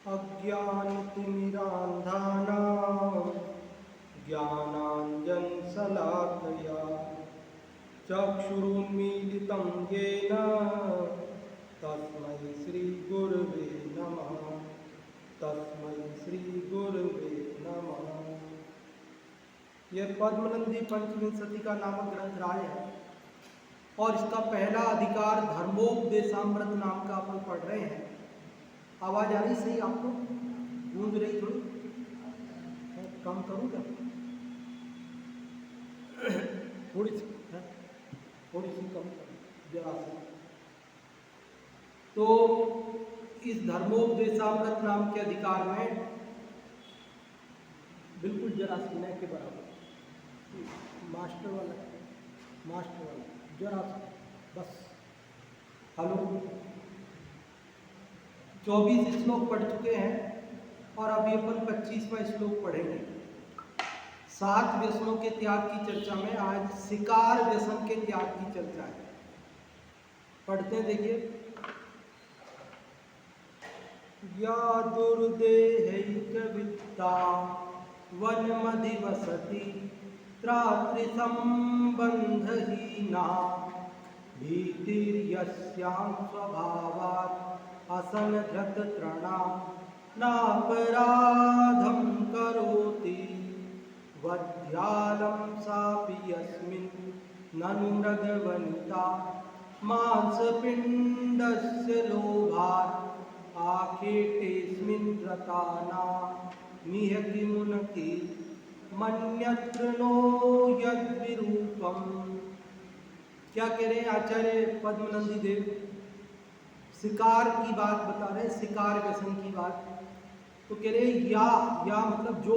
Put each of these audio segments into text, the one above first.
अज्ञानतिमिरान्धानां ज्ञानाञ्जनशलाकया चक्षुरुन्मीलितं येन तस्मै श्रीगुरवे नमः। तस्मै श्रीगुरवे नमः। यह पद्मनंदी पंचविंशति का नामक ग्रंथ राय है और इसका पहला अधिकार धर्मोपदेशामृत नाम का अपन पढ़ रहे हैं। आवाज आ रही सही आपको? गूंज रही थोड़ी? कम करूँ क्या? थोड़ी सी कम जरा सी। तो इस धर्मोपदेशामृत नाम के अधिकार में बिल्कुल जरा सी न के बराबर मास्टर वाला जरा सा बस। हेलो, 24 श्लोक पढ़ चुके हैं और अभी अपन 25वां श्लोक पढ़ेंगे। 7 व्यसनों के त्याग की चर्चा में आज शिकार व्यसन के त्याग की चर्चा है। पढ़ते हैं, देखिए। या दुर्देहैकवित्ता वनमधिवसति त्रातृसंबन्धहीना भीतिर्यस्यां स्वभावात् असनधृततृणा नापराधं करोति वध्यालं सापि यस्मिन् ननु मृगवनिता मांसपिण्डस्य लोभात् आखेटेऽस्मिन् रताना निहति मुनति मन्यत्र नो यद्विरूपम्। क्या कह रहे हैं आचार्य पद्मनंदी देव? शिकार की बात बता रहे हैं, शिकार व्यसन की बात। तो कह रहे या मतलब जो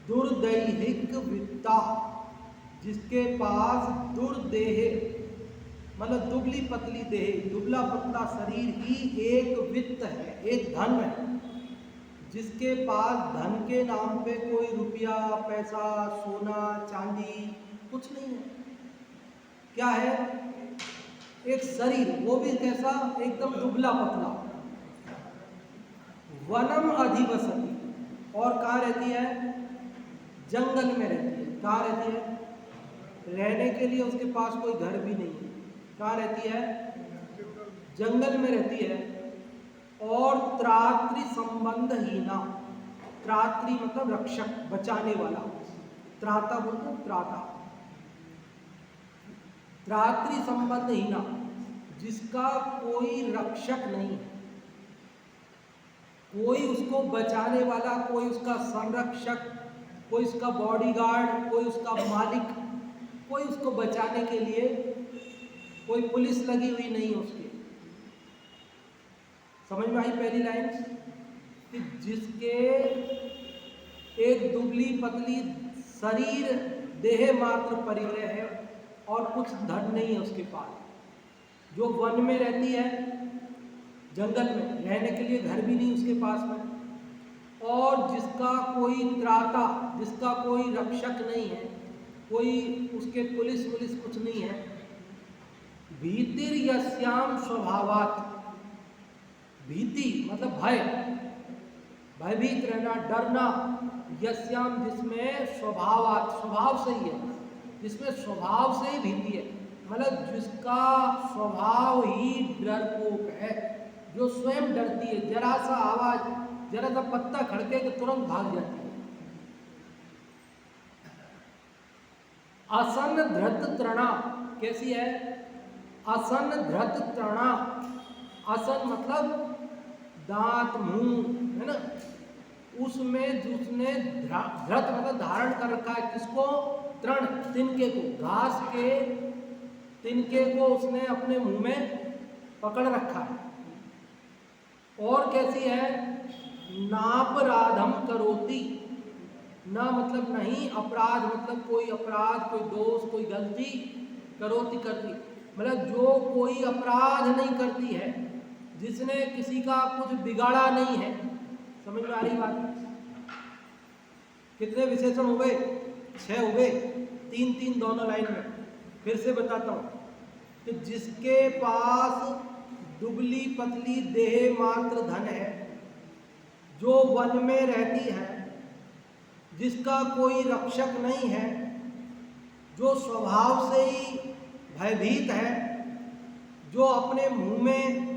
दुर्दैहिक वित्ता, जिसके पास दुर्देह मतलब दुबली पतली देह, दुबला पतला शरीर ही एक वित्त है, एक धन है। जिसके पास धन के नाम पे कोई रुपया, पैसा, सोना, चांदी कुछ नहीं है। क्या है? एक शरीर, वो भी कैसा? एकदम दुबला पतला। वनम अधिवसति, और कहाँ रहती है? जंगल में रहती है। कहाँ रहती है? रहने के लिए उसके पास कोई घर भी नहीं है। कहाँ रहती है? जंगल में रहती है। और त्रात्री संबंधहीना, त्रात्री मतलब रक्षक, बचाने वाला। त्राता बोलते हैं, त्राता। त्रात्री संबंधहीना, जिसका कोई रक्षक नहीं है, कोई उसको बचाने वाला, कोई उसका संरक्षक, कोई उसका बॉडीगार्ड, कोई उसका मालिक, कोई उसको बचाने के लिए कोई पुलिस लगी हुई नहीं है उसके। समझ में आई पहली लाइन? कि जिसके एक दुबली पतली शरीर, देह मात्र परिग्रह है और कुछ धन नहीं है उसके पास, जो वन में रहती है, जंगल में, रहने के लिए घर भी नहीं उसके पास में, और जिसका कोई त्राता, जिसका कोई रक्षक नहीं है, कोई उसके पुलिस कुछ नहीं है। भीतिर्यस्याम स्वभावात्, भीति मतलब भय, भयभीत रहना, डरना। यस्याम जिसमें स्वभावात्, स्वभाव से ही है, जिसमें स्वभाव से ही भीति है, मतलब जिसका स्वभाव ही डरपोक है, जो स्वयं डरती है। जरा सा आवाज, जरा सा पत्ता खड़के के तुरंत भाग जाती है। असन धृत तृणा, कैसी है? असन धृत तृणा। असन मतलब दांत, मुंह, है ना? उसमें जिसने धृत मतलब धारण कर रखा है, किसको? तृण, तिनके को, घास के तिनके को उसने अपने मुंह में पकड़ रखा है। और कैसी है? नापराधम करोति, ना मतलब नहीं, अपराध मतलब कोई अपराध, कोई दोष, कोई गलती, करोति करती, मतलब जो कोई अपराध नहीं करती है, जिसने किसी का कुछ बिगाड़ा नहीं है। समझ में आ रही बात? कितने विशेषण हो गए? 6 हो गए, 3 दोनों लाइन में। फिर से बताता हूं कि जिसके पास दुबली पतली देह मात्र धन है, जो वन में रहती है, जिसका कोई रक्षक नहीं है, जो स्वभाव से ही भयभीत है, जो अपने मुंह में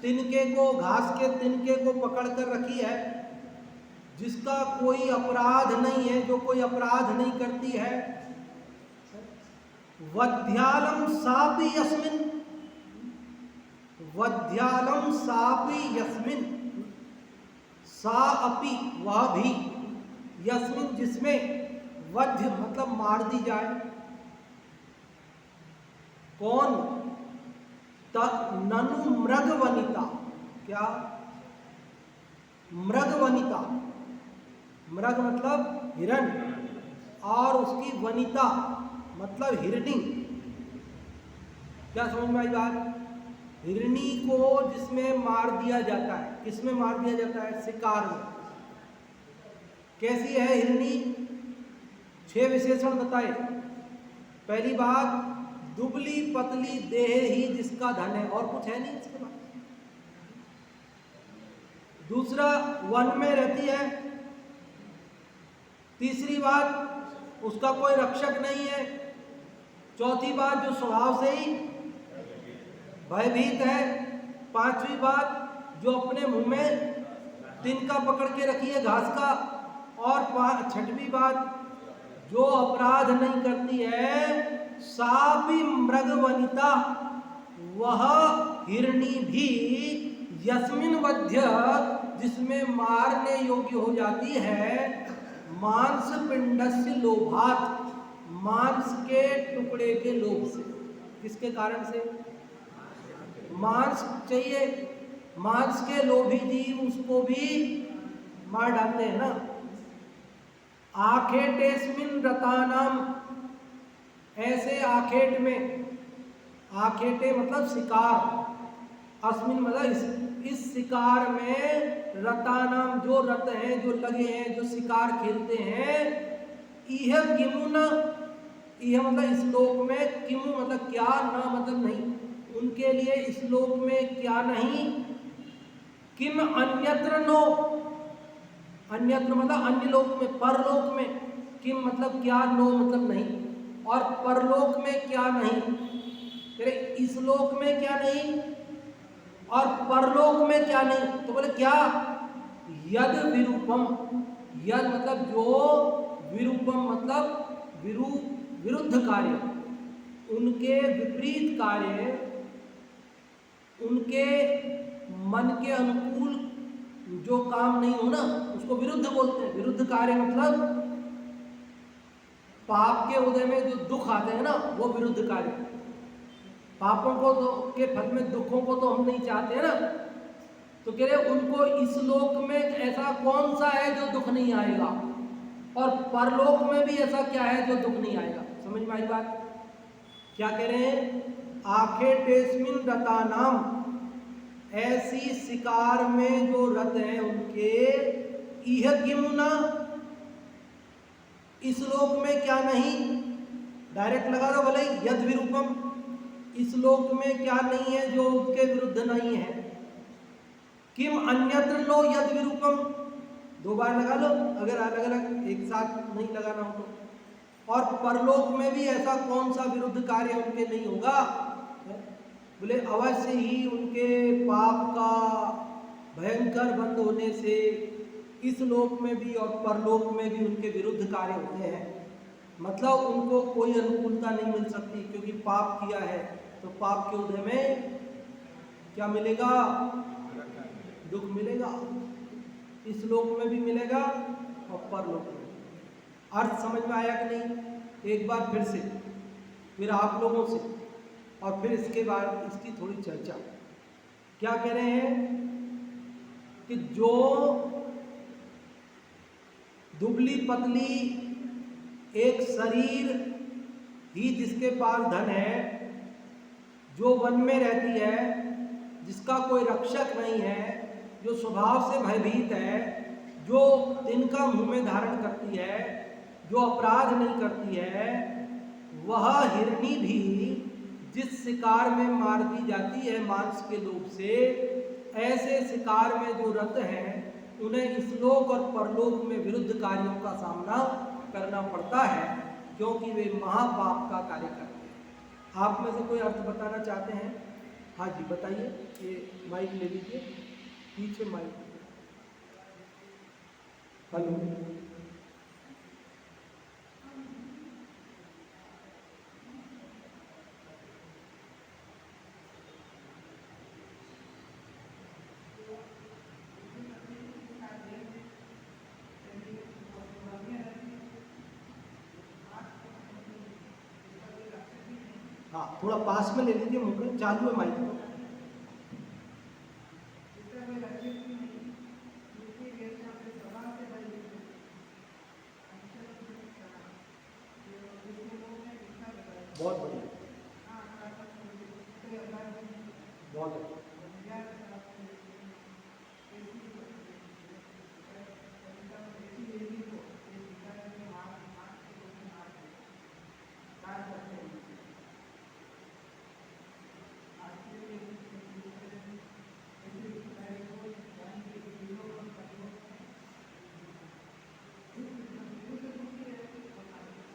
तिनके को, घास के तिनके को पकड़ कर रखी है, जिसका कोई अपराध नहीं है, जो कोई अपराध नहीं करती है। वध्यालम सापि यस्मिन, वध्यालम सापि यस्मिन, सा अपि वह भी, यस्मिन जिसमें, वध्य मतलब मार दी जाए। कौन? ननु मृग वनिता, क्या? मृग वनिता, मृग मतलब हिरण, और उसकी वनिता मतलब हिरणी। क्या समझ में आई बात? हिरणी को जिसमें मार दिया जाता है, किसमें मार दिया जाता है? शिकार में। कैसी है हिरणी? 6 विशेषण बताए। पहली बात, दुबली पतली देह ही जिसका धन है, और कुछ है नहीं इसके बाद। दूसरा, वन में रहती है। तीसरी बात, उसका कोई रक्षक नहीं है। चौथी बात, जो स्वभाव से ही भयभीत है। पांचवी बात, जो अपने मुंह में तिनका पकड़ के रखी है घास का। और छठवीं बात, जो अपराध नहीं करती है। सापि मृग वनिता, वह हिरणी भी, यस्मिन वध्य जिसमें मारने योग्य हो जाती है, मांस पिंडस्य लोभात, मांस के टुकड़े के लोभ से। किसके कारण से? मांस चाहिए, मांस के लोभी जीव उसको भी मार डालते हैं ना। आखेटेस्मिन रतानाम, ऐसे आखेट में, आखेटे मतलब शिकार, अस्मिन मतलब इस शिकार में, रतानाम जो रत हैं, जो लगे हैं, जो शिकार खेलते हैं। इह किमु न, इह मतलब इस लोक में, किमु मतलब क्या, न मतलब नहीं, उनके लिए इस लोक में क्या नहीं। किम अन्यत्र नो, अन्यत्र मतलब अन्य लोक में, परलोक में। किम मतलब क्या, नो मतलब नहीं, और परलोक में क्या नहीं। तेरे इस लोक में क्या नहीं और परलोक में क्या नहीं। तो बोले क्या? यद विरूपम, यद मतलब जो, विरूपम मतलब विरुद्ध कार्य, उनके विपरीत कार्य, उनके मन के अनुकूल जो काम नहीं हो ना, उसको विरुद्ध बोलते हैं। विरुद्ध कार्य मतलब पाप के उदय में जो दुख आते हैं ना, वो विरुद्ध कार्य। पापों को तो के फल में दुखों को तो हम नहीं चाहते हैं ना। तो कह रहे उनको इस लोक में ऐसा कौन सा है जो दुख नहीं आएगा, और परलोक में भी ऐसा क्या है जो दुख नहीं आएगा। समझ में आई बात? क्या कह रहे हैं? आखेटेस्मिन रतानाम, ऐसी शिकार में जो रत हैं उनके, इह किमुना, इस लोक में क्या नहीं। डायरेक्ट लगा दो भले, यद विरूपम, इस लोक में क्या नहीं है जो उसके विरुद्ध नहीं है। किम अन्यत्र नो यद विरूपम, 2 बार लगा लो अगर अलग अलग एक साथ नहीं लगाना हो तो। और परलोक में भी ऐसा कौन सा विरुद्ध कार्य उनके नहीं होगा। बोले अवश्य ही उनके पाप का भयंकर बंद होने से इस लोक में भी और परलोक में भी उनके विरुद्ध कार्य होते हैं। मतलब उनको कोई अनुकूलता नहीं मिल सकती, क्योंकि पाप किया है। तो पाप के उदय में क्या मिलेगा? दुख मिलेगा। इस लोक में भी मिलेगा और परलोक में। अर्थ समझ में आया कि नहीं? एक बार फिर से, फिर आप लोगों से, और फिर इसके बाद इसकी थोड़ी चर्चा। क्या कह रहे हैं कि जो दुबली पतली एक शरीर ही जिसके पास धन है, जो वन में रहती है, जिसका कोई रक्षक नहीं है, जो स्वभाव से भयभीत है, जो तिनका मुंह में धारण करती है, जो अपराध नहीं करती है, वह हिरणी भी जिस शिकार में मार दी जाती है मांस के लोभ से, ऐसे शिकार में जो रत हैं उन्हें इसलोक और परलोक में विरुद्ध कार्यों का सामना करना पड़ता है, क्योंकि वे महापाप का कार्य करते हैं। आप में से कोई अर्थ बताना चाहते हैं? हाँ जी बताइए। ये माइक ले लीजिए, पीछे माइक। हेलो। हाँ थोड़ा पास में ले लीजिए, मुझे चालू है माइक तो। बहुत बढ़िया, बहुत अच्छा।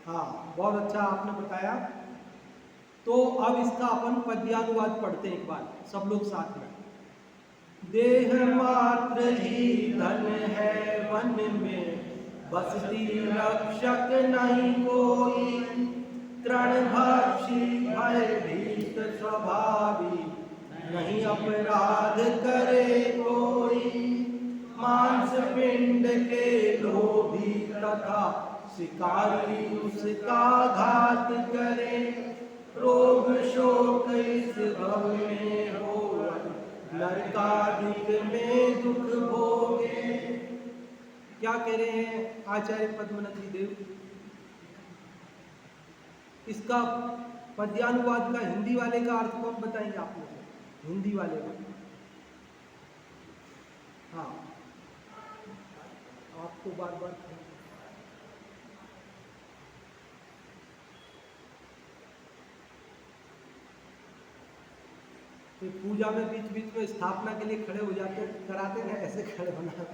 हाँ बहुत अच्छा आपने बताया। तो अब इसका अपन पद्यानुवाद पढ़ते हैं एक बार सब लोग साथ में। देह मात्र ही धन है वन में, बसती रक्षक नहीं कोई। तृणभक्षी भयभीत स्वभावी, नहीं अपराध करे कोई। मांस पिंड के लोभी तथा शिकारी उसका घात करे। रोग शोक इस भव में हो, नरकादिक में दुख भोगे। क्या कह रहे हैं आचार्य पद्मनाथ देव? इसका पद्यानुवाद का हिंदी वाले का अर्थ कौन बताएंगे आप लोग? हिंदी वाले का हाँ आपको बार बार तो पूजा में बीच बीच में स्थापना के लिए खड़े हो जाते कराते हैं, ऐसे खड़े होना।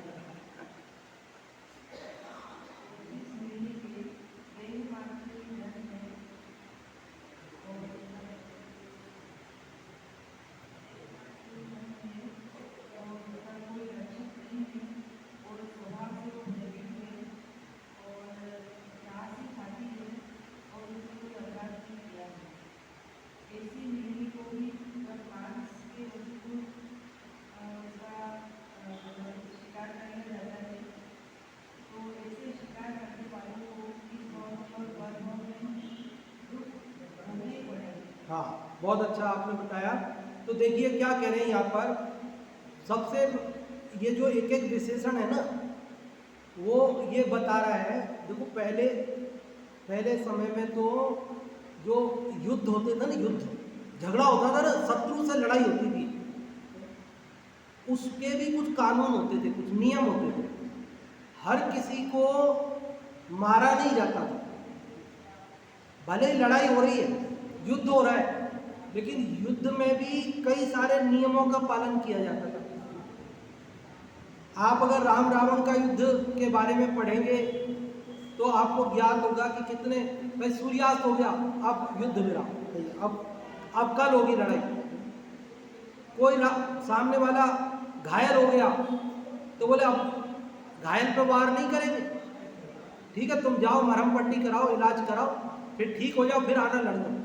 हाँ बहुत अच्छा आपने बताया। तो देखिए क्या कह रहे हैं यहाँ पर, सबसे ये जो एक एक विशेषण है ना, वो ये बता रहा है। देखो पहले समय में तो जो युद्ध होते थे ना, युद्ध झगड़ा होता था ना, शत्रु से लड़ाई होती थी, उसके भी कुछ कानून होते थे, कुछ नियम होते थे। हर किसी को मारा नहीं जाता था। भले ही लड़ाई हो रही है, युद्ध हो रहा है, लेकिन युद्ध में भी कई सारे नियमों का पालन किया जाता था। आप अगर राम रावण का युद्ध के बारे में पढ़ेंगे तो आपको ज्ञात होगा कि कितने भाई सूर्यास्त हो गया, अब युद्ध विराम, अब कल होगी लड़ाई। कोई सामने वाला घायल हो गया तो बोले अब घायल पे वार नहीं करेंगे, ठीक है तुम जाओ मरहम पट्टी कराओ, इलाज कराओ, फिर ठीक हो जाओ, फिर आना लड़ना।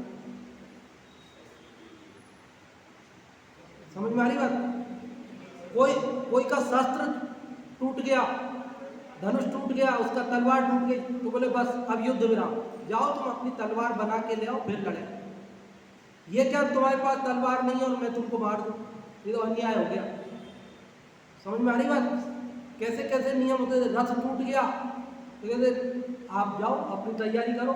समझ में आ रही बात? कोई का शस्त्र टूट गया, धनुष टूट गया, उसका तलवार टूट गई, तो बोले बस अब युद्ध विराम, जाओ तुम अपनी तलवार बना के ले आओ, फिर लड़े। ये क्या तुम्हारे पास तलवार नहीं है और मैं तुमको मार दूं, ये तो अन्याय हो गया। समझ में आ रही बात? कैसे कैसे नियम होते थे। रथ टूट गया तो कहते आप जाओ अपनी तैयारी करो,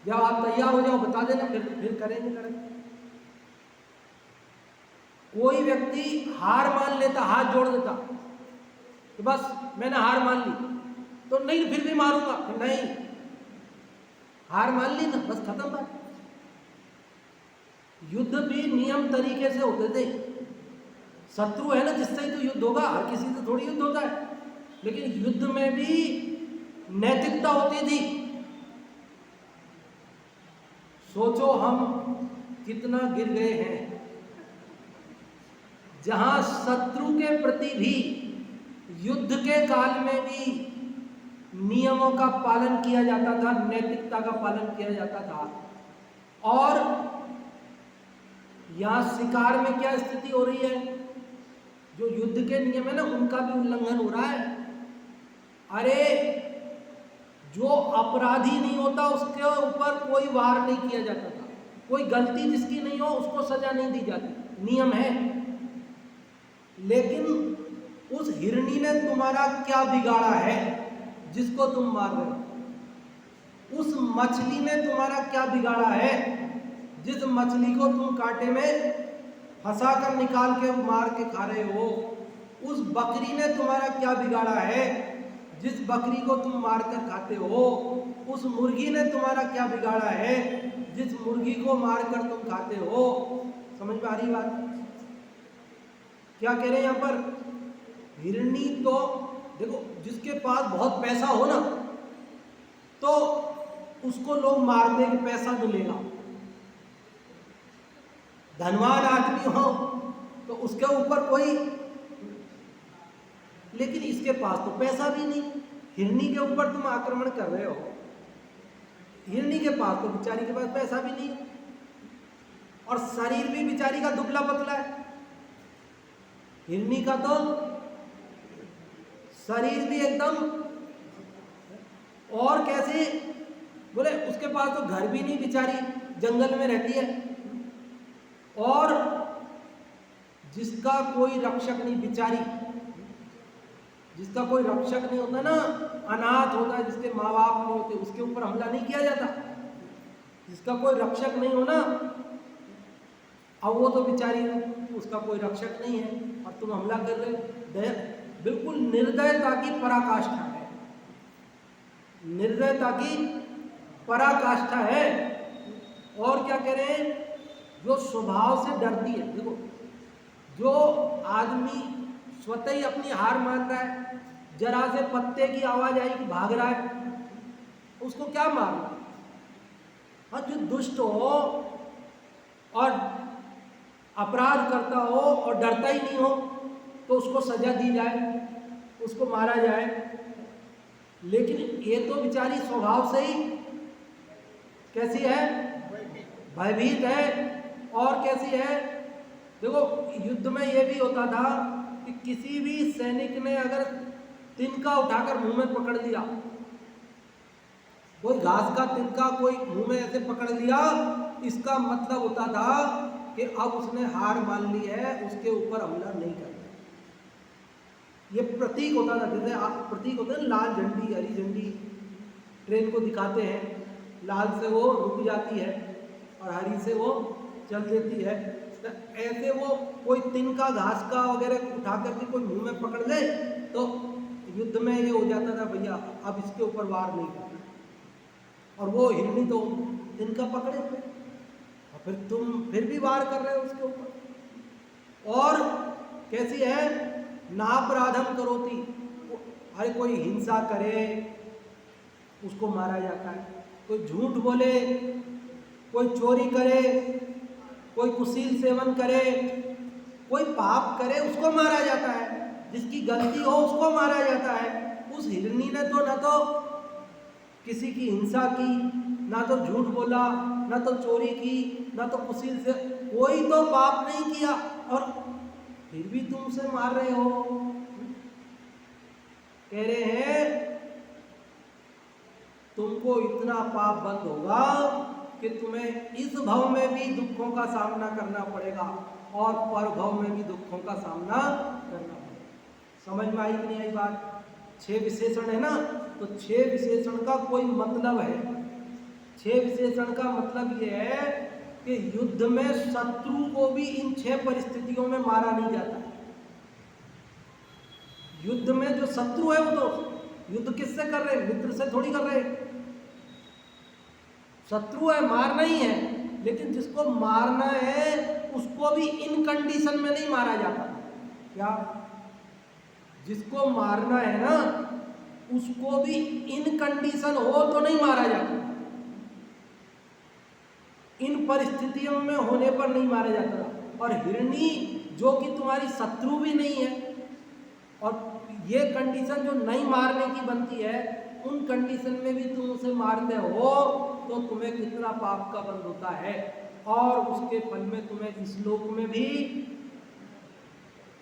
जब आप तैयार हो जाओ बता देना, फिर करेंगे। कोई व्यक्ति हार मान लेता, हाथ जोड़ देता कि बस मैंने हार मान ली, तो नहीं फिर भी मारूंगा, नहीं हार मान ली ना, बस खत्म बात। युद्ध भी नियम तरीके से होते थे। शत्रु है ना, जिससे ही तो युद्ध होगा, हर किसी से थोड़ी युद्ध होता है। लेकिन युद्ध में भी नैतिकता होती थी। सोचो हम कितना गिर गए हैं, जहां शत्रु के प्रति भी युद्ध के काल में भी नियमों का पालन किया जाता था, नैतिकता का पालन किया जाता था। और यहां शिकार में क्या स्थिति हो रही है, जो युद्ध के नियम है ना, उनका भी उल्लंघन हो रहा है। अरे जो अपराधी नहीं होता उसके ऊपर कोई वार नहीं किया जाता था, कोई गलती जिसकी नहीं हो उसको सजा नहीं दी जाती, नियम है। लेकिन उस हिरनी ने तुम्हारा क्या बिगाड़ा है जिसको तुम मार रहे हो? उस मछली ने तुम्हारा क्या बिगाड़ा है जिस मछली को तुम कांटे में फंसा कर निकाल के मार के खा रहे हो? उस बकरी ने तुम्हारा क्या बिगाड़ा है जिस बकरी को तुम मार कर खाते हो? उस मुर्गी ने तुम्हारा क्या बिगाड़ा है जिस मुर्गी को मार कर तुम खाते हो? समझ में आ रही बात? क्या कह रहे हैं यहां पर? हिरनी तो देखो, जिसके पास बहुत पैसा हो ना, तो उसको लोग मारते कि पैसा मिलेगा। धनवान आदमी हो तो उसके ऊपर कोई, लेकिन इसके पास तो पैसा भी नहीं, हिरनी के ऊपर तुम आक्रमण कर रहे हो। हिरनी के पास तो बेचारी के पास पैसा भी नहीं, और शरीर भी बेचारी का दुबला पतला है। हिरनी का तो शरीर भी एकदम, और कैसे बोले, उसके पास तो घर भी नहीं, बेचारी जंगल में रहती है, और जिसका कोई रक्षक नहीं, बेचारी जिसका कोई रक्षक नहीं होता ना, अनाथ होता है, जिसके माँ बाप नहीं होते, उसके ऊपर हमला नहीं किया जाता। जिसका कोई रक्षक नहीं हो ना, अब वो तो बेचारी, उसका कोई रक्षक नहीं है और तुम हमला कर रहे। बिल्कुल निर्दयता की पराकाष्ठा है, निर्दयता की पराकाष्ठा है। और क्या कह रहे हैं? जो स्वभाव से डरती है। देखो, जो आदमी स्वतः ही अपनी हार मान रहा है, जरा से पत्ते की आवाज आई कि भाग रहा है, उसको क्या मारना? हाँ, जो दुष्ट हो और अपराध करता हो और डरता ही नहीं हो, तो उसको सजा दी जाए, उसको मारा जाए। लेकिन ये तो बेचारी स्वभाव से ही कैसी है? भयभीत है। और कैसी है? देखो, युद्ध में ये भी होता था कि किसी भी सैनिक ने अगर तिनका उठाकर मुंह में पकड़ लिया, कोई घास का तिनका कोई मुंह में ऐसे पकड़ लिया, इसका मतलब होता था कि अब उसने हार मान ली है, उसके ऊपर हमला नहीं करना। ये प्रतीक होता था, जैसे आप प्रतीक होते हैं, लाल झंडी, हरी झंडी ट्रेन को दिखाते हैं, लाल से वो रुक जाती है और हरी से वो चल देती है। तो ऐसे वो कोई तिनका घास का वगैरह उठा करके कोई मुंह में पकड़ ले, तो युद्ध में ये हो जाता था, भैया अब इसके ऊपर वार नहीं करना। और वो हिरनी तो तिनका पकड़े हुए, और फिर तुम फिर भी वार कर रहे हो उसके ऊपर। और कैसी है? नापराधम करोति, अरे कोई हिंसा करे उसको मारा जाता है, कोई झूठ बोले, कोई चोरी करे, कोई कुशील सेवन करे, कोई पाप करे, उसको मारा जाता है। जिसकी गलती हो उसको मारा जाता है। उस हिरनी ने तो ना तो किसी की हिंसा की, ना तो झूठ बोला, ना तो चोरी की, ना तो कुशील से, कोई तो पाप नहीं किया, और फिर भी तुम उसे मार रहे हो। कह रहे हैं तुमको इतना पाप बंद होगा कि तुम्हें इस भव में भी दुखों का सामना करना पड़ेगा और पर भव में भी दुखों का सामना करना पड़ेगा। समझ में आई कि नहीं आई बात? 6 विशेषण है ना, तो 6 विशेषण का कोई मतलब है। 6 विशेषण का मतलब यह है कि युद्ध में शत्रु को भी इन 6 परिस्थितियों में मारा नहीं जाता। युद्ध में जो शत्रु है वो तो युद्ध किससे कर रहे हैं? मित्र से थोड़ी कर रहे हैं। शत्रु है, मारना ही है, लेकिन जिसको मारना है उसको भी इन कंडीशन में नहीं मारा जाता। क्या? जिसको मारना है ना उसको भी इन कंडीशन हो तो नहीं मारा जाता, इन परिस्थितियों में होने पर नहीं मारा जाता। और हिरणी जो कि तुम्हारी शत्रु भी नहीं है, और ये कंडीशन जो नहीं मारने की बनती है, उन कंडीशन में भी तुम उसे मारते हो तो तुम्हें कितना पाप का बंध होता है। और उसके फल में तुम्हें इस लोक में भी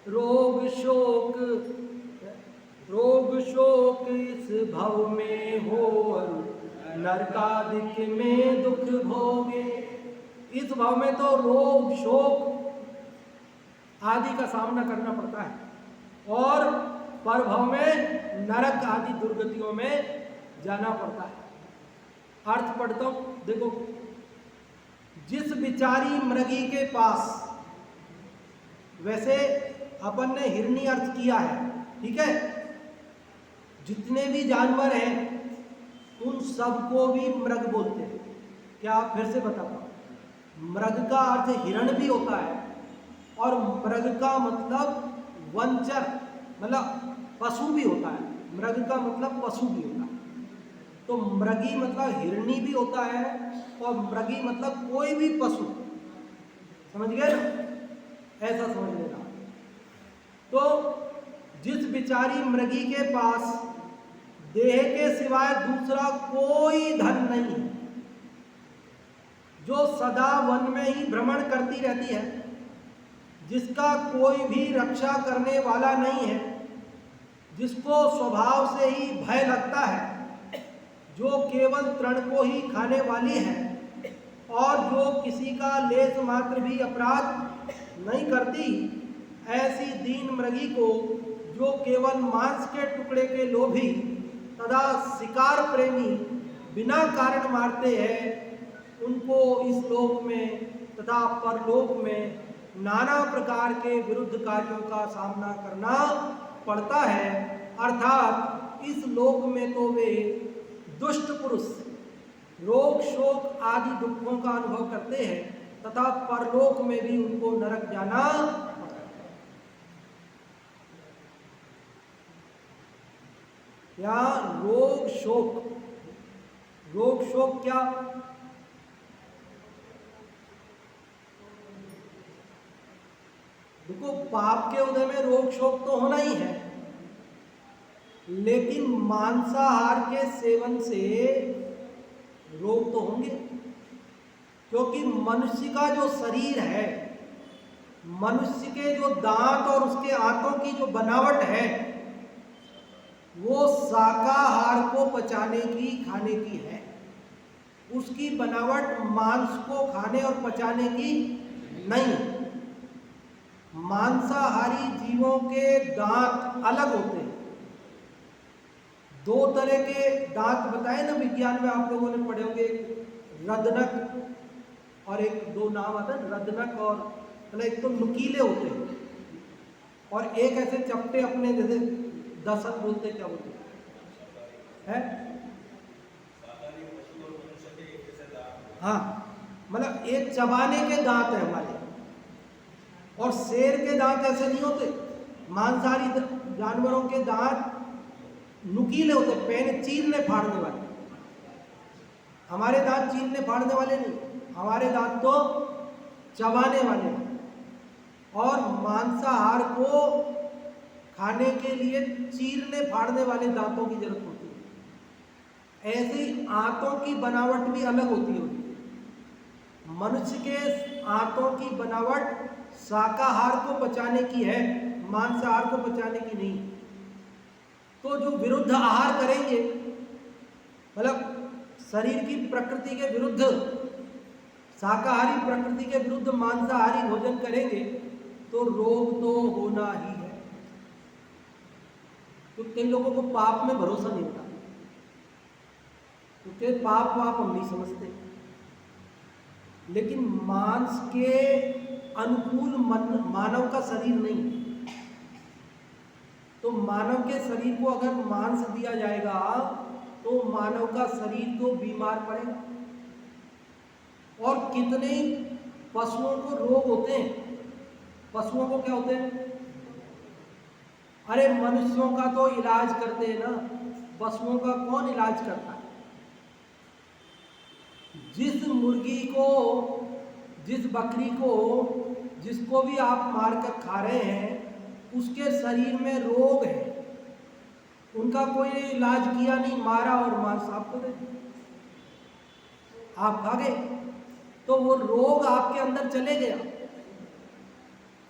रोग शोक इस भव में हो, नरकादिक में दुख भोगे। इस भव में तो रोग शोक आदि का सामना करना पड़ता है, और परभव में नरक आदि दुर्गतियों में जाना पड़ता है। अर्थ पढ़ता हूं, देखो। जिस बिचारी मृगी के पास, वैसे अपन ने हिरणी अर्थ किया है, ठीक है। जितने भी जानवर हैं उन सबको भी मृग बोलते हैं। क्या आप फिर से बता पाओ? मृग का अर्थ हिरण भी होता है, और मृग का मतलब वंचर मतलब पशु भी होता है। मृग का मतलब पशु भी होता है। तो मृगी मतलब हिरणी भी होता है, और मृगी मतलब कोई भी पशु, समझ गए ना? ऐसा समझ लेना। तो जिस बिचारी मृगी के पास देह के सिवाय दूसरा कोई धन नहीं है, जो सदा वन में ही भ्रमण करती रहती है, जिसका कोई भी रक्षा करने वाला नहीं है, जिसको स्वभाव से ही भय लगता है, जो केवल तृण को ही खाने वाली है, और जो किसी का लेस मात्र भी अपराध नहीं करती, ऐसी दीन मृगी को जो केवल मांस के टुकड़े के लोभी तथा शिकार प्रेमी बिना कारण मारते हैं, उनको इस लोक में तथा परलोक में नाना प्रकार के विरुद्ध कार्यों का सामना करना पड़ता है। अर्थात इस लोक में तो वे दुष्ट पुरुष रोग शोक आदि दुखों का अनुभव करते हैं, तथा परलोक में भी उनको नरक जाना पड़ता है। या रोग शोक क्या? देखो, पाप के उदय में रोग शोक तो होना ही है, लेकिन मांसाहार के सेवन से रोग तो होंगे, क्योंकि मनुष्य का जो शरीर है, मनुष्य के जो दांत और उसके आंतों की जो बनावट है, वो शाकाहार को पचाने की, खाने की है। उसकी बनावट मांस को खाने और पचाने की नहीं। मांसाहारी जीवों के दांत अलग होते हैं। दो तरह के दांत बताए ना विज्ञान में, आप लोगों ने पढ़े होंगे, एक रदनक और एक, दो नाम आता है, रदनक और मतलब एक तो नुकीले होते हैं, और एक ऐसे चपटे अपने जैसे दसन बोलते, क्या बोलते हैं? हाँ, मतलब एक चबाने के दांत है हमारे, और शेर के दांत ऐसे नहीं होते। मांसाहारी जानवरों के दांत नुकीले होते, पैन चीरने फाड़ने वाले। हमारे दांत चीरने फाड़ने वाले नहीं, हमारे दांत तो चबाने वाले हैं। और मांसाहार को खाने के लिए चीरने फाड़ने वाले दांतों की जरूरत होती है। ऐसे ही आंतों की बनावट भी अलग होती है। मनुष्य के आंतों की बनावट शाकाहार को पचाने की है, मांसाहार को पचाने की नहीं। तो जो विरुद्ध आहार करेंगे, मतलब शरीर की प्रकृति के विरुद्ध, शाकाहारी प्रकृति के विरुद्ध मांसाहारी भोजन करेंगे, तो रोग तो होना ही है। तो कई लोगों को पाप में भरोसा नहीं होता, क्योंकि पाप वाप हम नहीं समझते। लेकिन मांस के अनुकूल मानव का शरीर नहीं, तो मानव के शरीर को अगर मांस दिया जाएगा तो मानव का शरीर तो बीमार पड़ेगा। और कितने पशुओं को रोग होते हैं। पशुओं को क्या होते हैं? अरे मनुष्यों का तो इलाज करते हैं ना, पशुओं का कौन इलाज करता है? जिस मुर्गी को, जिस बकरी को, जिसको भी आप मारकर खा रहे हैं, उसके शरीर में रोग है, उनका कोई इलाज किया नहीं, मारा और मांस आपको दे दिया, आप खा गए, तो वो रोग आपके अंदर चले गया।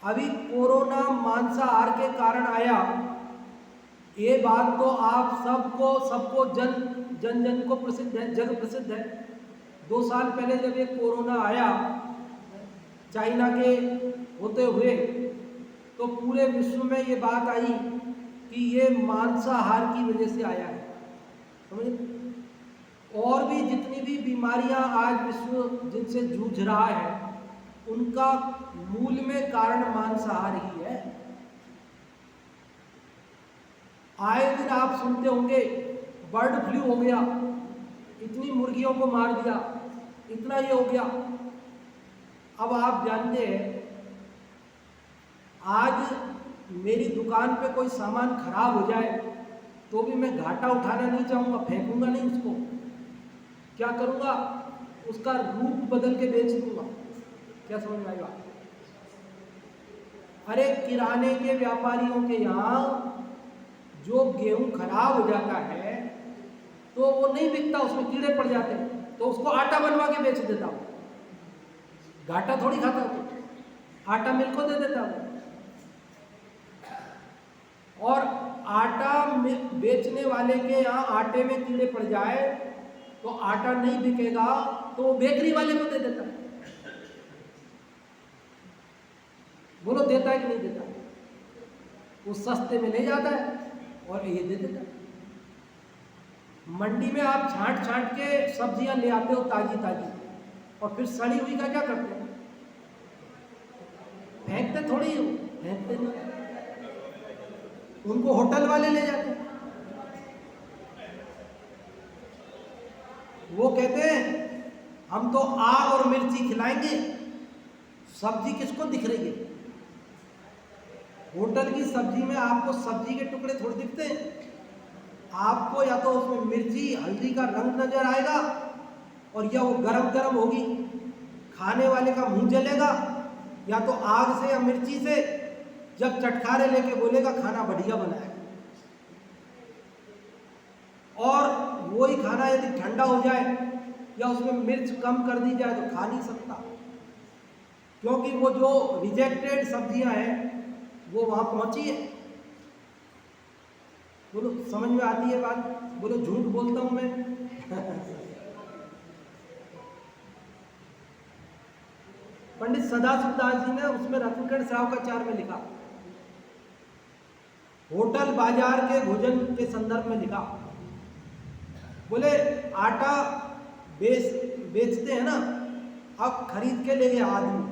अभी कोरोना मांसाहार के कारण आया, ये बात तो आप सबको जन जन को प्रसिद्ध है, जग प्रसिद्ध है। 2 साल पहले जब ये कोरोना आया चाइना के होते हुए, तो पूरे विश्व में ये बात आई कि ये मांसाहार की वजह से आया है, समझे? और भी जितनी भी बीमारियां आज विश्व जिनसे जूझ रहा है, उनका मूल में कारण मांसाहार ही है। आए दिन आप सुनते होंगे बर्ड फ्लू हो गया, इतनी मुर्गियों को मार दिया, इतना ये हो गया। अब आप जानते हैं, आज मेरी दुकान पे कोई सामान खराब हो जाए तो भी मैं घाटा उठाना नहीं चाहूँगा, फेंकूंगा नहीं उसको, क्या करूँगा, उसका रूप बदल के बेच दूंगा। क्या समझ में आएगा? अरे किराने के व्यापारियों के यहाँ जो गेहूं खराब हो जाता है तो वो नहीं बिकता, उसमें कीड़े पड़ जाते हैं, तो उसको आटा बनवा के बेच देता हूँ, घाटा थोड़ी खाता हूँ, आटा मिल को दे देता हूँ। और आटा बेचने वाले के यहाँ आटे में कीड़े पड़ जाए तो आटा नहीं बिकेगा, तो वो बेकरी वाले को दे देता है। बोलो देता है कि नहीं देता? वो सस्ते में ले जाता है और ये दे देता है। मंडी में आप छांट छांट के सब्जियां ले आते हो ताजी ताजी, और फिर सड़ी हुई का क्या करते हैं? फेंकते थोड़ी हो, फेंकते नहीं, उनको होटल वाले ले जाते हैं। वो कहते हैं हम तो आग और मिर्ची खिलाएंगे, सब्जी किसको दिख रही है? होटल की सब्जी में आपको सब्जी के टुकड़े थोड़े दिखते हैं, आपको या तो उसमें मिर्ची हल्दी का रंग नजर आएगा, और या वो गरम गरम होगी, खाने वाले का मुंह जलेगा, या तो आग से या मिर्ची से जब चटखारे लेके बोलेगा खाना बढ़िया बना है। और वही खाना यदि ठंडा हो जाए या उसमें मिर्च कम कर दी जाए तो खा नहीं सकता, क्योंकि वो जो रिजेक्टेड सब्जियां हैं वो वहां पहुंची है। बोलो समझ में आती है बात? बोलो झूठ बोलता हूं मैं? पंडित सदाशिव दास जी ने उसमें रत्नकण साहब का 4 में लिखा, होटल बाजार के भोजन के संदर्भ में लिखा, बोले आटा बेचते हैं ना, अब खरीद के ले गया आदमी,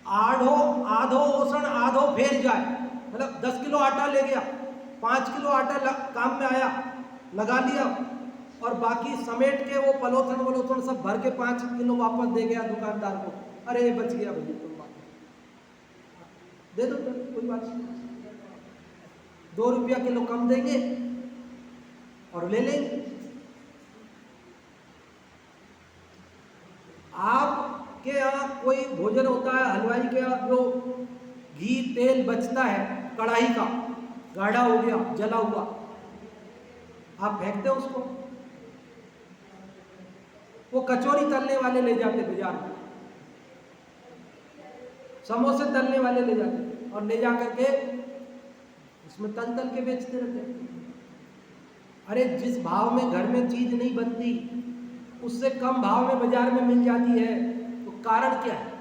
आधो ओसण आधो फेर जाए, मतलब 10 किलो आटा ले गया, 5 किलो आटा काम में आया, लगा लिया, और बाकी समेट के वो पलोथन सब भर के 5 किलो वापस दे गया दुकानदार को। अरे बच गया भैया, तुम बात दे दो, कोई बात नहीं, 2 रुपया किलो कम देंगे और ले लेंगे। आपके यहाँ कोई भोजन होता है, हलवाई के यहाँ जो घी तेल बचता है कढ़ाई का, गाढ़ा हो गया जला हुआ, आप फेंकते हो उसको? वो कचौरी तलने वाले ले जाते बाजार में, समोसे तलने वाले ले जाते और ले जाकर के उसमें तल के बेचते रहते। अरे जिस भाव में घर में चीज नहीं बनती उससे कम भाव में बाजार में मिल जाती है, तो कारण क्या है?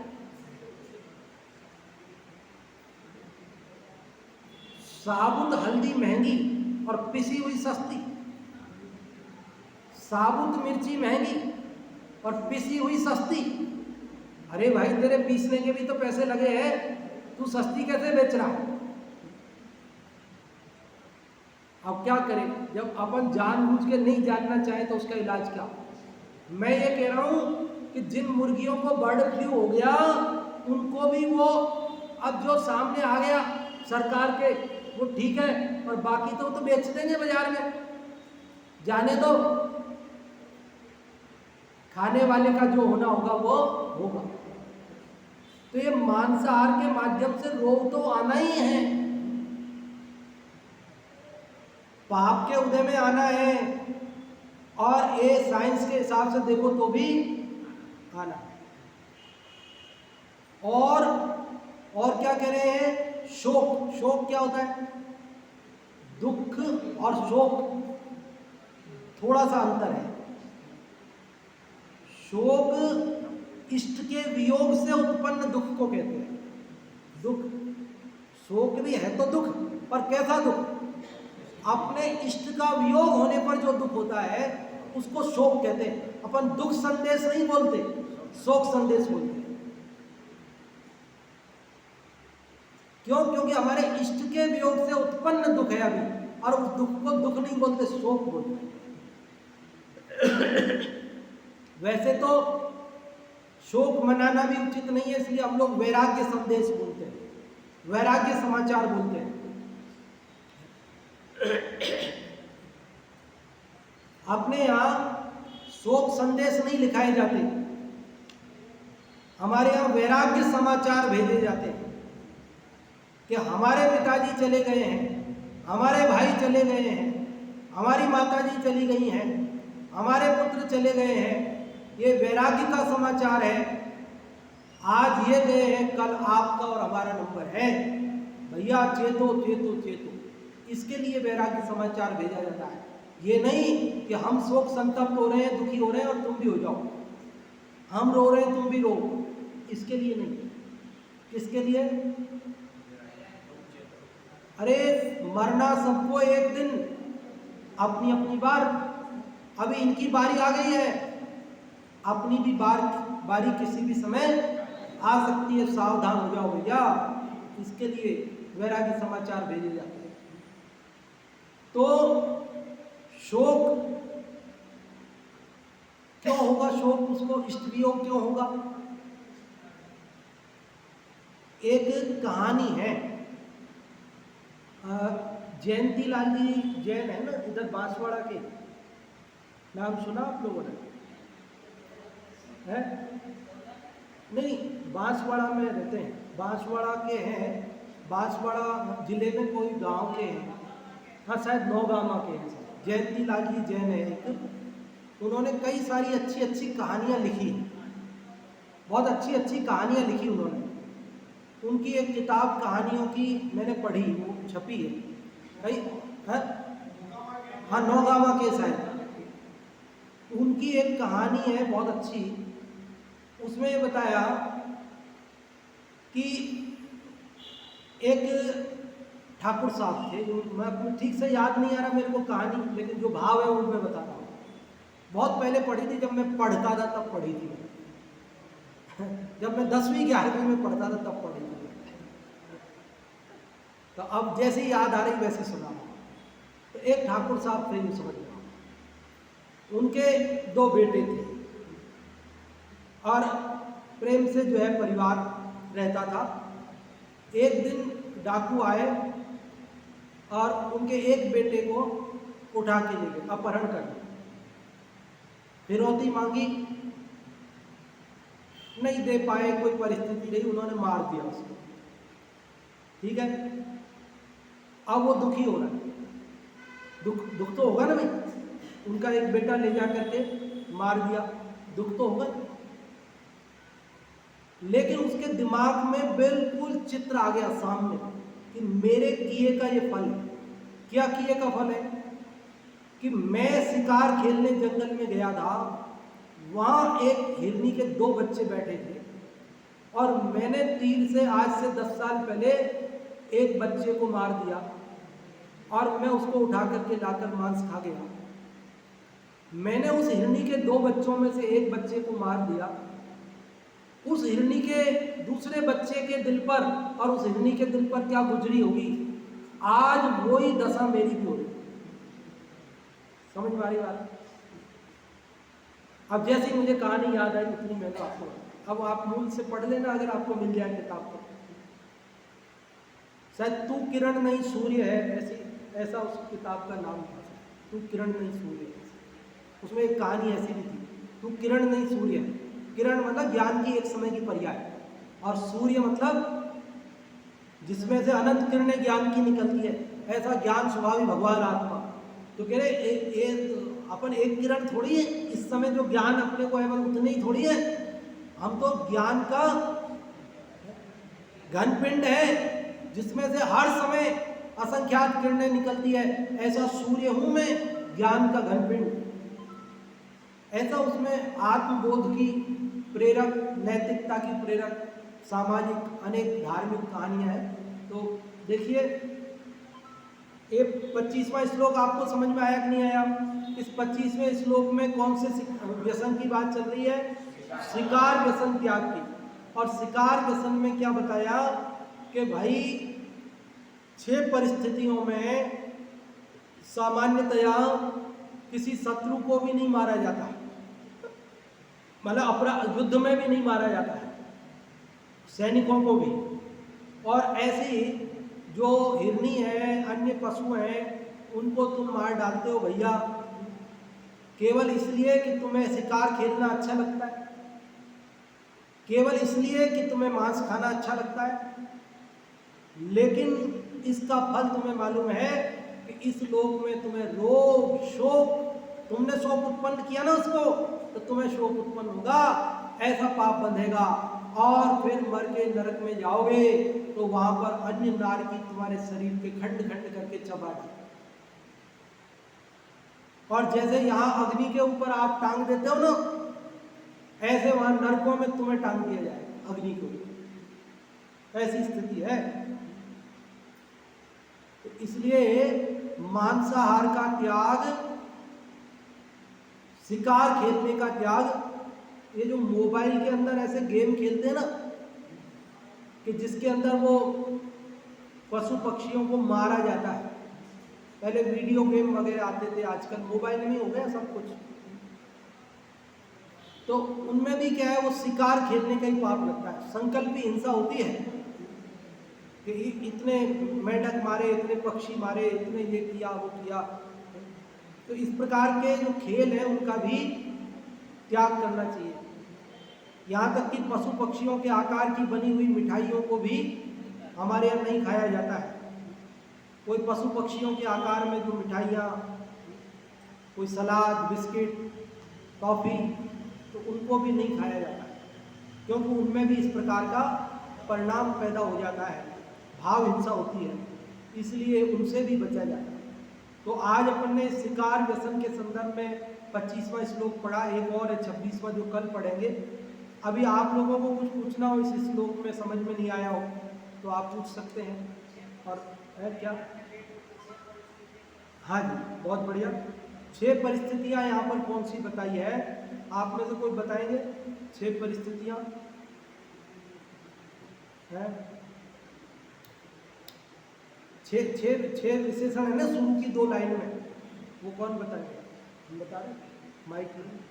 साबुत हल्दी महंगी और पिसी हुई सस्ती, साबुत मिर्ची महंगी और पिसी हुई सस्ती। अरे भाई तेरे पीसने के भी तो पैसे लगे हैं, तू सस्ती कैसे बेच रहा है? अब क्या करें, जब अपन जानबूझ के नहीं जानना चाहे तो उसका इलाज क्या? मैं ये कह रहा हूं कि जिन मुर्गियों को बर्ड फ्लू हो गया उनको भी वो अब जो सामने आ गया सरकार के वो ठीक है, और बाकी तो बेच देंगे बाजार में, जाने दो, खाने वाले का जो होना होगा वो होगा। तो ये मांसाहार के माध्यम से रोग तो आना ही है, पाप के उदय में आना है, और ये साइंस के हिसाब से देखो तो भी आना है। और क्या कह रहे हैं, शोक। शोक क्या होता है? दुख और शोक थोड़ा सा अंतर है। शोक इष्ट के वियोग से उत्पन्न दुख को कहते हैं। दुख, शोक भी है तो दुख, पर कैसा दुख? अपने इष्ट का वियोग होने पर जो दुख होता है उसको शोक कहते हैं। अपन दुख संदेश नहीं बोलते, शोक संदेश बोलते हैं। क्यों? क्योंकि हमारे इष्ट के वियोग से उत्पन्न दुख है अभी, और उस दुख को दुख नहीं बोलते, शोक बोलते हैं। वैसे तो शोक मनाना भी उचित नहीं है, इसलिए हम लोग वैराग्य संदेश बोलते हैं, वैराग्य समाचार बोलते हैं। अपने यहाँ शोक संदेश नहीं लिखाए जाते, हमारे यहाँ वैराग्य समाचार भेजे जाते हैं कि हमारे पिताजी चले गए हैं, हमारे भाई चले गए हैं, हमारी माताजी चली गई हैं, हमारे पुत्र चले गए हैं। ये वैराग्य का समाचार है। आज ये गए हैं, कल आपका और हमारा नंबर है, भैया चेतो चेतो चेतो। इसके लिए वैराग्य समाचार भेजा जाता है। ये नहीं कि हम शोक संतप्त हो रहे हैं, दुखी हो रहे हैं और तुम भी हो जाओ, हम रो रहे हैं तुम भी रो, इसके लिए नहीं। किसके लिए? अरे मरना सबको एक दिन, अपनी अपनी बार। अभी इनकी बारी आ गई है, अपनी भी बारी किसी भी समय आ सकती है, सावधान हो जाओ भैया। इसके लिए वैराग्य समाचार भेजे जाते हैं। तो शोक क्यों होगा? शोक उसको इष्ट वियोग क्यों होगा? एक कहानी है, जयंती लाल जी जैन है ना, इधर बांसवाड़ा के, नाम सुना आप लोगों ने? है नहीं, बांसवाड़ा में रहते हैं, बांसवाड़ा के हैं, बांसवाड़ा जिले में कोई गांव के हैं, हाँ शायद नौगामा के हैं। जयंती लाल जी जैन है एक, उन्होंने कई सारी अच्छी अच्छी कहानियाँ लिखी, बहुत अच्छी अच्छी कहानियाँ लिखी उन्होंने। उनकी एक किताब कहानियों की मैंने पढ़ी, वो छपी है कई, है हाँ नौगामा के शायद। उनकी एक कहानी है बहुत अच्छी, उसमें ये बताया कि एक ठाकुर साहब थे, जो मैं अपने ठीक से याद नहीं आ रहा मेरे को कहानी, लेकिन जो भाव है वो मैं बताता हूँ। बहुत पहले पढ़ी थी, जब मैं पढ़ता था तब पढ़ी थी, जब मैं 10वीं 11वीं में पढ़ता था तब पढ़ी थी। तो अब जैसे ही याद आ रही वैसे सुना। तो एक ठाकुर साहब थे, जो समझ रहा, उनके 2 बेटे थे और प्रेम से जो है परिवार रहता था। एक दिन डाकू आए और उनके एक बेटे को उठा के ले गए, अपहरण कर लिया। फिरौती मांगी, नहीं दे पाए, कोई परिस्थिति रही, उन्होंने मार दिया उसको। ठीक है, अब वो दुखी हो रहा है, दुख तो होगा ना भाई, उनका एक बेटा ले जा करके मार दिया, दुख तो होगा। लेकिन उसके दिमाग में बिल्कुल चित्र आ गया सामने कि मेरे किए का ये फल है। क्या किए का फल है? कि मैं शिकार खेलने जंगल में गया था, वहां एक हिरनी के 2 बच्चे बैठे थे और मैंने तीर से आज से 10 साल पहले एक बच्चे को मार दिया और मैं उसको उठा करके लाकर मांस खा गया। मैंने उस हिरनी के 2 बच्चों में से एक बच्चे को मार दिया। उस हिरनी के दूसरे बच्चे के दिल पर और उस हिरनी के दिल पर क्या गुजरी होगी, आज वही दशा मेरी भी हो रही। समझ में आ रही बात? अब जैसे ही मुझे कहानी याद आई उतनी मैंने आपको, अब आप मूल से पढ़ लेना अगर आपको मिल जाए किताब को। शायद तू किरण नहीं सूर्य है, ऐसा उस किताब का नाम था, तू किरण नहीं सूर्य है। उसमें एक कहानी ऐसी भी थी, तू किरण नहीं सूर्य है। किरण मतलब ज्ञान की एक समय की पर्याय, और सूर्य मतलब जिसमें से अनंत किरणें ज्ञान की निकलती है, ऐसा ज्ञान स्वभावी भगवान आत्मा। तो कह रहे अपन एक किरण थोड़ी है, इस समय जो ज्ञान अपने को है वो उतने ही थोड़ी है, हम तो ज्ञान का घनपिंड है जिसमें से हर समय असंख्यात किरणें निकलती है। ऐसा सूर्य हूं मैं, ज्ञान का घनपिंड। ऐसा उसमें आत्मबोध की प्रेरक, नैतिकता की प्रेरक, सामाजिक अनेक धार्मिक कहानियां हैं। तो देखिए, ये 25वां श्लोक आपको समझ में आया कि नहीं आया? इस 25वें श्लोक में कौन से व्यसन की बात चल रही है? शिकार व्यसन त्याग की। और शिकार व्यसन में क्या बताया कि भाई 6 परिस्थितियों में सामान्यतया किसी शत्रु को भी नहीं मारा जाता, मतलब अपराध युद्ध में भी नहीं मारा जाता है, सैनिकों को भी। और ऐसी जो हिरनी है, अन्य पशु हैं, उनको तुम मार डालते हो भैया केवल इसलिए कि तुम्हें शिकार खेलना अच्छा लगता है, केवल इसलिए कि तुम्हें मांस खाना अच्छा लगता है। लेकिन इसका फल तुम्हें मालूम है कि इस लोक में तुम्हें रोग, शोक, तुमने शोक उत्पन्न किया ना उसको, तो तुम्हें शोक उत्पन्न होगा, ऐसा पाप बंधेगा, और फिर मर के नरक में जाओगे तो वहां पर अन्य नार की तुम्हारे शरीर के खंड खंड करके चबा दे। और जैसे यहाँ अग्नि के ऊपर आप टांग देते हो ना, ऐसे वहां नरकों में तुम्हें टांग दिया जाएगा अग्नि के ऊपर। ऐसी स्थिति है। तो इसलिए मांसाहार का त्याग, शिकार खेलने का त्याग, ये जो मोबाइल के अंदर ऐसे गेम खेलते हैं ना, कि जिसके अंदर वो पशु पक्षियों को मारा जाता है। पहले वीडियो गेम वगैरह आते थे, आजकल मोबाइल में हो गया सब कुछ। तो उनमें भी क्या है, वो शिकार खेलने का ही पाप लगता है। संकल्पी हिंसा होती है कि इतने मेंढक मारे, इतने पक्षी मारे, इतने ये किया वो किया। तो इस प्रकार के जो खेल है उनका भी त्याग करना चाहिए। यहाँ तक कि पशु पक्षियों के आकार की बनी हुई मिठाइयों को भी हमारे यहाँ नहीं खाया जाता है। कोई पशु पक्षियों के आकार में जो मिठाइयाँ, कोई सलाद, बिस्किट, टॉफ़ी, तो उनको भी नहीं खाया जाता है, क्योंकि उनमें भी इस प्रकार का परिणाम पैदा हो जाता है, भाव हिंसा होती है, इसलिए उनसे भी बचा जाता है। तो आज अपन ने शिकार व्यसन के संदर्भ में 25वां श्लोक पढ़ा, एक और है 26वां जो कल पढ़ेंगे। अभी आप लोगों को कुछ पूछना हो, इस श्लोक में समझ में नहीं आया हो तो आप पूछ सकते हैं। और है क्या? हाँ जी, बहुत बढ़िया। 6 परिस्थितियां यहाँ पर कौन सी बताई है? आप में से कोई बताएंगे 6 परिस्थितियां हैं? 6 विशेषण है ना शुरू की 2 लाइन में, वो कौन बताएंगे? हम बता रहे, माइक में।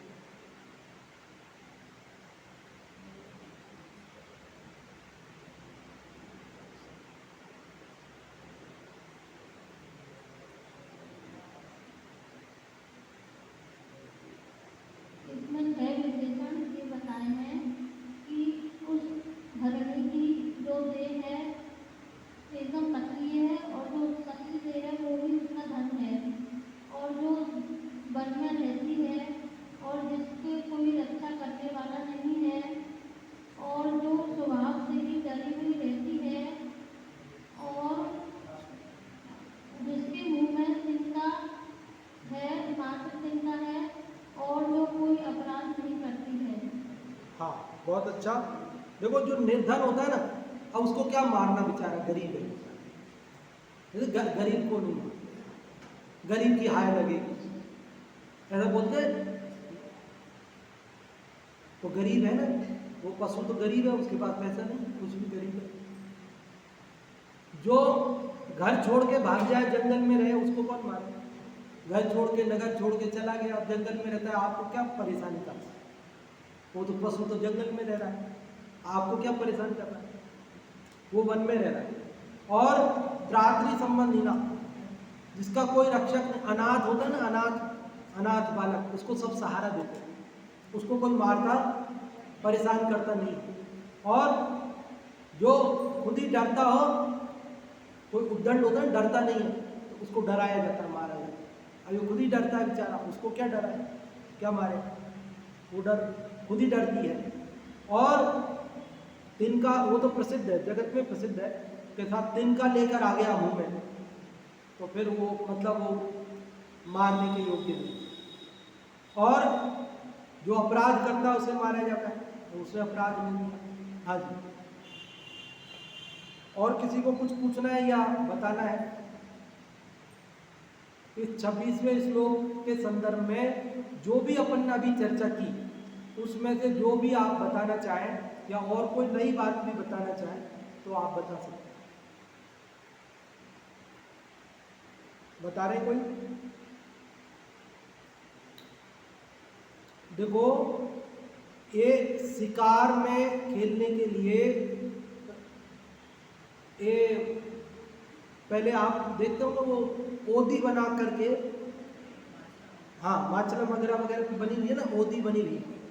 बहुत अच्छा। देखो जो निर्धन होता है ना, अब उसको क्या मारना, बेचारा गरीब है, गरीब को नहीं मारना, गरीब की हाय लगेगी, ऐसा बोलते हैं। तो गरीब है ना, वो पशु तो गरीब है, उसके पास पैसा नहीं, कुछ भी गरीब है। जो घर छोड़ के भाग जाए, जंगल में रहे, उसको कौन मारे? घर छोड़ के, नगर छोड़ के चला गया, अब जंगल में रहता है, आपको क्या परेशानी कर सकता है? वो तो पशु तो जंगल में रह रहा है, आपको क्या परेशान कर रहा है? वो वन में रह रहा है। और त्रात्री संबंधी ना, जिसका कोई रक्षक नहीं, अनाथ होता ना, अनाथ बालक, उसको सब सहारा देते हैं, उसको कोई मारता परेशान करता नहीं। और जो खुद ही डरता हो, कोई उद्दंड होता है डरता नहीं है, तो उसको डराया जाता है, मारा जाता है। अब वो खुद ही डरता है बेचारा, उसको क्या डराए, क्या मारे, वो डर खुद ही डरती है। और तिनका, वो तो प्रसिद्ध है, जगत में प्रसिद्ध है कि साहब तिनका लेकर आ गया मुंह में, तो फिर वो मतलब वो मारने के योग्य नहीं। और जो अपराध करता है उसे मारा जाता है, तो उसे अपराध नहीं है। हाँ जी, और किसी को कुछ पूछना है या बताना है? इस 26वें श्लोक के संदर्भ में जो भी अपन ने अभी चर्चा की, उसमें से जो भी आप बताना चाहें या और कोई नई बात भी बताना चाहें तो आप बता सकते हैं। बता रहे कोई? देखो, ये शिकार में खेलने के लिए ये पहले आप देखते हो ना, वो ओदी बना करके, हाँ माचलम वगैरह वगैरह बनी हुई है ना, ओदी बनी हुई है।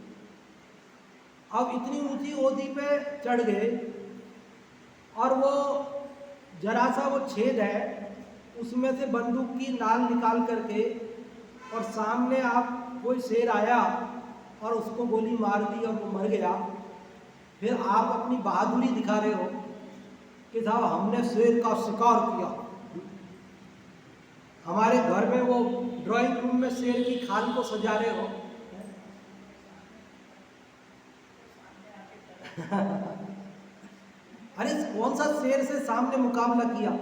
अब इतनी ऊंची ओदी पे चढ़ गए और वो जरा सा वो छेद है, उसमें से बंदूक की नाल निकाल करके, और सामने आप कोई शेर आया और उसको गोली मार दी और वो मर गया, फिर आप अपनी बहादुरी दिखा रहे हो कि साहब हमने शेर का शिकार किया। हमारे घर में वो ड्राइंग रूम में शेर की खाल को सजा रहे हो। अरे कौन सा शेर से सामने मुकाबला किया,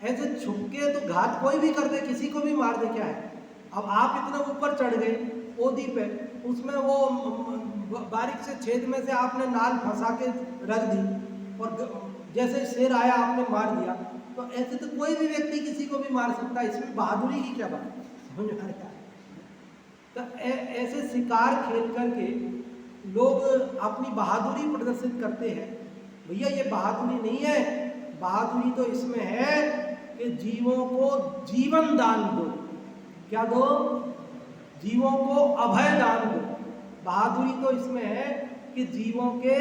ऐसे छुपके तो घात कोई भी कर दे, किसी को भी मार दे, क्या है। अब आप इतना ऊपर चढ़ गए ओदी पे, उसमें वो बारीक से छेद में से आपने नाल फंसा के रख दी और जैसे शेर आया आपने मार दिया, तो ऐसे तो कोई भी व्यक्ति किसी को भी मार सकता है, इसमें बहादुरी की क्या बात, समझ में आता है। तो ऐसे शिकार खेल करके लोग अपनी बहादुरी प्रदर्शित करते हैं। भैया ये बहादुरी नहीं है, बहादुरी तो इसमें है कि जीवों को जीवन दान दो। क्या दो? जीवों को अभय दान दो। बहादुरी तो इसमें है कि जीवों के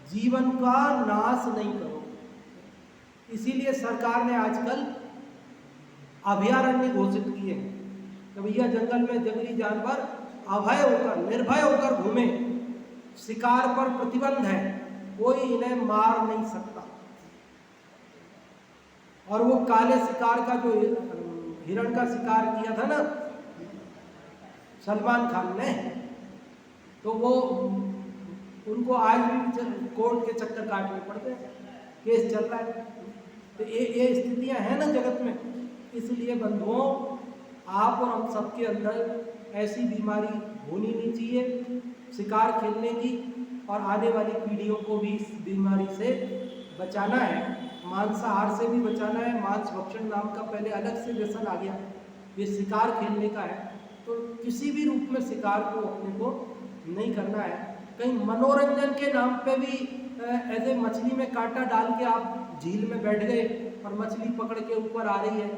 जीवन का नाश नहीं करो। इसीलिए सरकार ने आजकल अभयारण्य घोषित किए हैं कि भैया जंगल में जंगली जानवर अभय होकर, निर्भय होकर घूमे, शिकार पर प्रतिबंध है, कोई इन्हें मार नहीं सकता। और वो काले शिकार का जो हिरण का शिकार किया था ना सलमान खान ने, तो वो उनको आज भी कोर्ट के चक्कर काटने पड़ते हैं, केस चल रहा है। तो ये स्थितियां हैं ना जगत में। इसलिए बंधुओं, आप और हम सबके अंदर ऐसी बीमारी होनी नहीं चाहिए, शिकार खेलने की, और आने वाली पीढ़ियों को भी इस बीमारी से बचाना है। मांसाहार से भी बचाना है। मांस भक्षण नाम का पहले अलग से व्यसन आ गया, ये शिकार खेलने का है। तो किसी भी रूप में शिकार को अपने को नहीं करना है। कहीं मनोरंजन के नाम पे भी ऐसे मछली में कांटा डाल के आप झील में बैठ गए और मछली पकड़ के ऊपर आ रही है,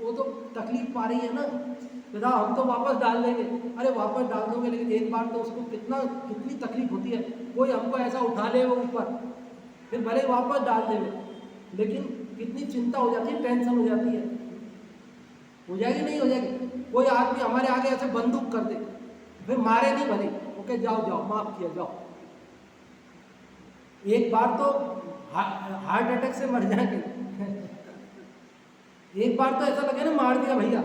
वो तो तकलीफ पा रही है ना, तो हम तो वापस डाल देंगे। अरे वापस डाल दोगे, लेकिन एक बार तो उसको कितनी तकलीफ होती है। कोई हमको ऐसा उठा ले वो ऊपर, फिर भले वापस डाल देंगे, लेकिन कितनी चिंता हो जाती है, टेंशन हो जाती है। हो जाएगी नहीं हो जाएगी? कोई आदमी हमारे आगे ऐसे बंदूक कर दे, फिर मारे नहीं भले, ओके जाओ जाओ माफ किया जाओ, एक बार तो हार्ट अटैक से मर जाएंगे। एक बार तो ऐसा लगे ना मार दिया भैया।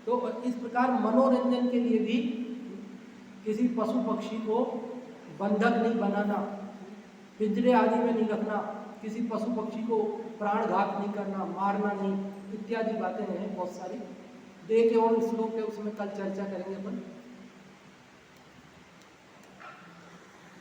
तो इस प्रकार मनोरंजन के लिए भी किसी पशु पक्षी को बंधक नहीं बनाना, पिंजरे आदि में नहीं रखना, किसी पशु पक्षी को प्राणघात नहीं करना, मारना नहीं, इत्यादि बातें हैं बहुत सारी। तो एक और श्लोक है, उसमें कल चर्चा करेंगे अपन।